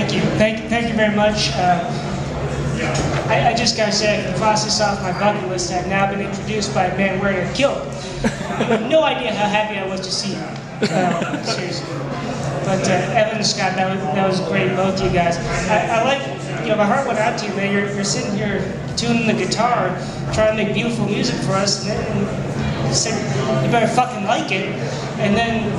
Thank you very much. I just gotta say, I can cross this off my bucket list. I've now been introduced by a man wearing a kilt. You have no idea how happy I was to see you. Seriously. But Evan and Scott, that was great, both of you guys. I like, my heart went out to you, man. You're sitting here tuning the guitar, trying to make beautiful music for us, and then you said, you better fucking like it, and then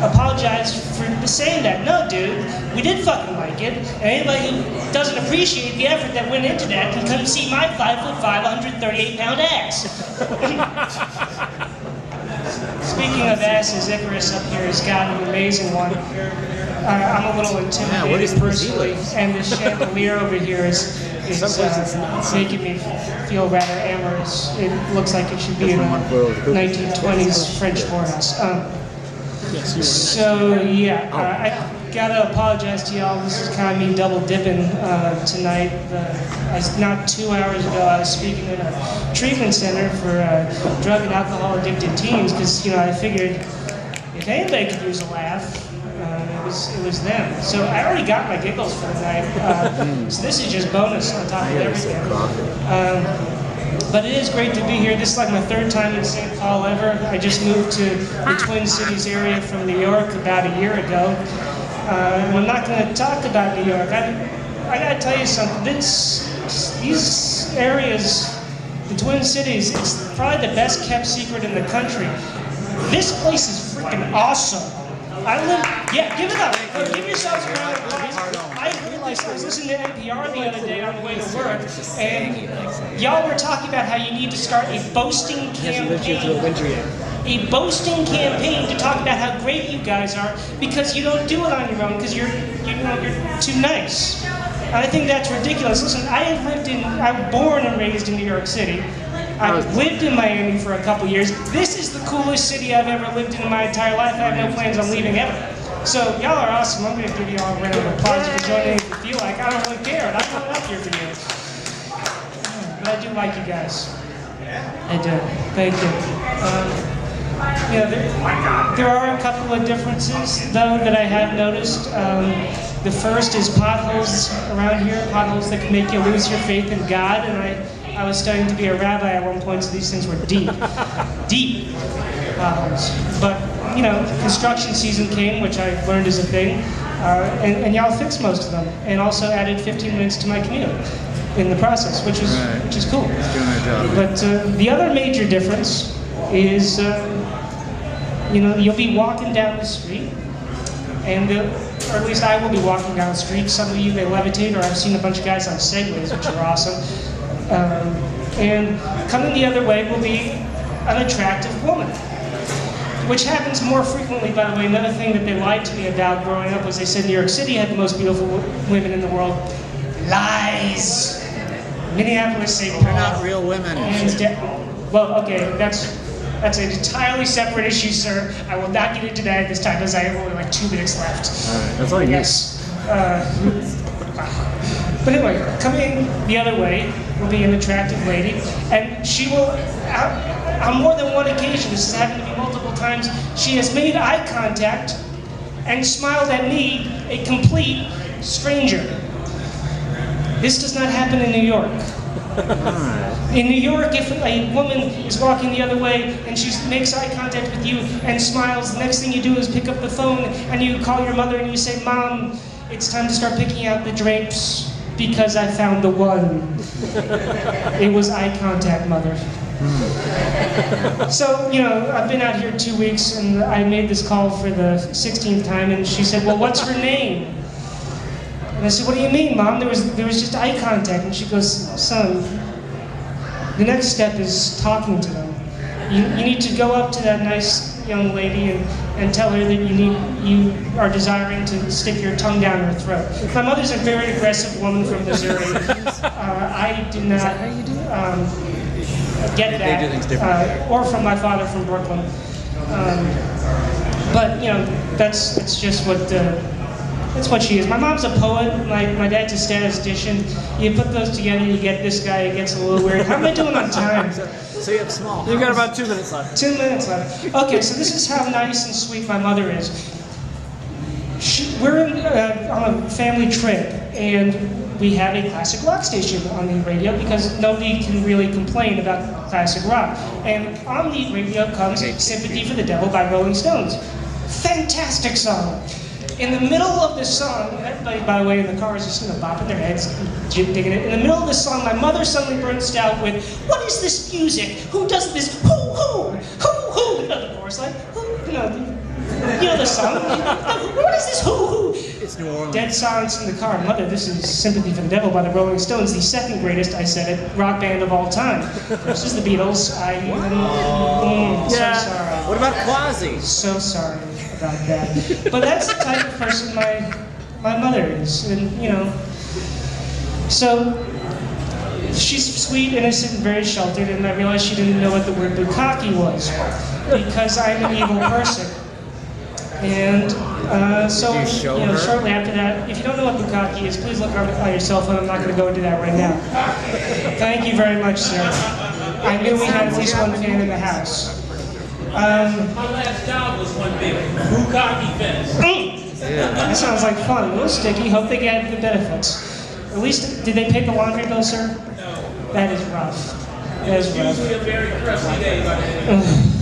apologize for saying that. No, dude, we did fucking like it, and anybody who doesn't appreciate the effort that went into that can come see my 5'5", 138-pound ass. Speaking of asses, Icarus up here has got an amazing one. I'm a little intimidated personally, and this chandelier over here is making me feel rather amorous. It looks like it should be in a 1920s French whorehouse. So yeah, I gotta apologize to y'all. This is kind of me double dipping tonight. Not 2 hours ago, I was speaking at a treatment center for drug and alcohol addicted teens because I figured if anybody could use a laugh, it was them. So I already got my giggles for the night. So this is just bonus on top of everything. But it is great to be here. This is like my third time in St. Paul ever. I just moved to the Twin Cities area from New York about a year ago. And I'm not going to talk about New York. I got to tell you something. These areas, the Twin Cities, it's probably the best kept secret in the country. This place is freaking awesome. Give it up. Give yourselves a round of applause. I was listening to NPR the other day on the way to work, and y'all were talking about how you need to start a boasting campaign. A boasting campaign to talk about how great you guys are because you don't do it on your own because you're too nice. And I think that's ridiculous. Listen, I was born and raised in New York City. I've lived in Miami for a couple years. This is the coolest city I've ever lived in my entire life. I have no plans on leaving ever. So y'all are awesome. I'm going to give you all a round of applause for joining if you feel like. I don't really care. I'm not up here for you. But I do like you guys. I do. Thank you. There are a couple of differences, though, that I have noticed. The first is potholes around here, potholes that can make you lose your faith in God. And I was studying to be a rabbi at one point, so these things were deep potholes. But, construction season came, which I learned is a thing, and y'all fixed most of them, and also added 15 minutes to my commute in the process, which is cool. But the other major difference is, you'll be walking down the street, and or at least I will be walking down the street. Some of you may levitate, or I've seen a bunch of guys on Segways, which are awesome. And coming the other way will be an attractive woman, which happens more frequently, by the way. Another thing that they lied to me about growing up was they said New York City had the most beautiful women in the world. Lies. Minneapolis, St. Paul. They're not real women. Well, okay, that's an entirely separate issue, sir. I will not get into that at this time, as I have only like 2 minutes left. All right, that's all you Yes. But anyway, coming the other way will be an attractive lady, and she will, on more than one occasion, this has happened to me multiple times, she has made eye contact and smiled at me, a complete stranger. This does not happen in New York. In New York, if a woman is walking the other way and she makes eye contact with you and smiles, the next thing you do is pick up the phone and you call your mother and you say, "Mom, it's time to start picking out the drapes because I found the one." It was eye contact, mother. So, I've been out here 2 weeks and I made this call for the 16th time and she said, "Well, what's her name?" And I said, "What do you mean, Mom? There was just eye contact." And she goes, "Son, the next step is talking to them. You need to go up to that nice young lady and tell her that you are desiring to stick your tongue down her throat." My mother's a very aggressive woman from Missouri. I do not get that, or from my father from Brooklyn. But that's just what. That's what she is. My mom's a poet. My dad's a statistician. You put those together, you get this guy. It gets a little weird. How am I doing on time? So you have small. You've got about 2 minutes left. 2 minutes left. Okay, so this is how nice and sweet my mother is. we're on a family trip, and we have a classic rock station on the radio because nobody can really complain about classic rock. And on the radio comes Sympathy for the Devil by Rolling Stones. Fantastic song. In the middle of this song, everybody, by the way, in the car is just bopping their heads, digging it. In the middle of this song, my mother suddenly bursts out with, "What is this music? Who does this? Who? You know the chorus, like, who? You know the song. What is this? Who? It's New Orleans. Dead silence in the car. Mother, this is Sympathy for the Devil by the Rolling Stones, the second greatest, I said it, rock band of all time. First is the Beatles. So sorry. What about Quasi? So sorry about that. But that's the type of person my mother is, and so she's sweet, innocent, and very sheltered, and I realized she didn't know what the word bukkake was, because I'm an evil person. And so, Did you show her? shortly after that, if you don't know what bukkake is, please look on your cell phone. I'm not going to go into that right now. Thank you very much, sir. I knew we had at least one fan in the house. My last job was one big bukkake fest. That sounds like fun. A little sticky. Hope they get the benefits. At least, did they pay the laundry bill, sir? No. That is rough. That is rough. Usually a very crusty day by the end.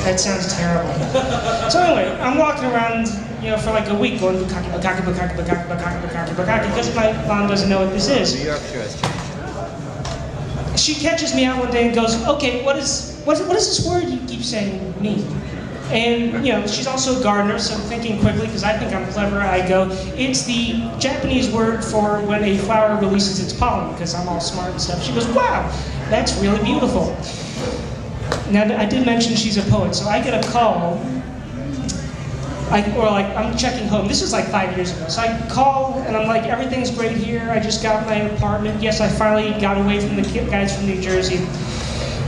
That sounds terrible. So anyway, I'm walking around, for like a week going bukkake, because my mom doesn't know what this is. New York dress change. She catches me out one day and goes, "Okay, what is this word you keep saying mean?" And she's also a gardener, so I'm thinking quickly because I think I'm clever. I go, "It's the Japanese word for when a flower releases its pollen," because I'm all smart and stuff. She goes, "Wow, that's really beautiful." Now, I did mention she's a poet, so I get a call, I'm checking home. This was like 5 years ago. So I call, and I'm like, "Everything's great here. I just got my apartment. Yes, I finally got away from the guys from New Jersey."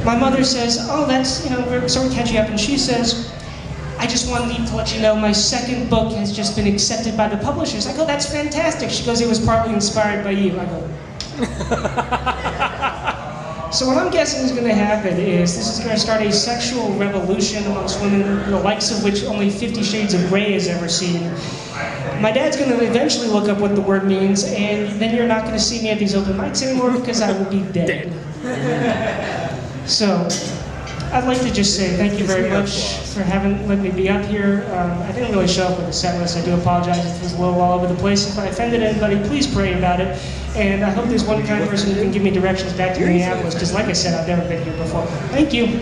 My mother says, "Oh, that's, we're sort of catching up." And she says, "I just wanted to let you know my second book has just been accepted by the publishers." I go, "That's fantastic." She goes, "It was partly inspired by you." I go, So what I'm guessing is going to happen is this is going to start a sexual revolution amongst women, the likes of which only 50 Shades of Grey has ever seen. My dad's going to eventually look up what the word means, and then you're not going to see me at these open mics anymore because I will be dead. So, I'd like to just say thank you very much for let me be up here. I didn't really show up with a set list. I do apologize if it was a little all over the place. If I offended anybody, please pray about it. And I hope there's one kind person who can give me directions back to Minneapolis, because like I said, I've never been here before. Thank you.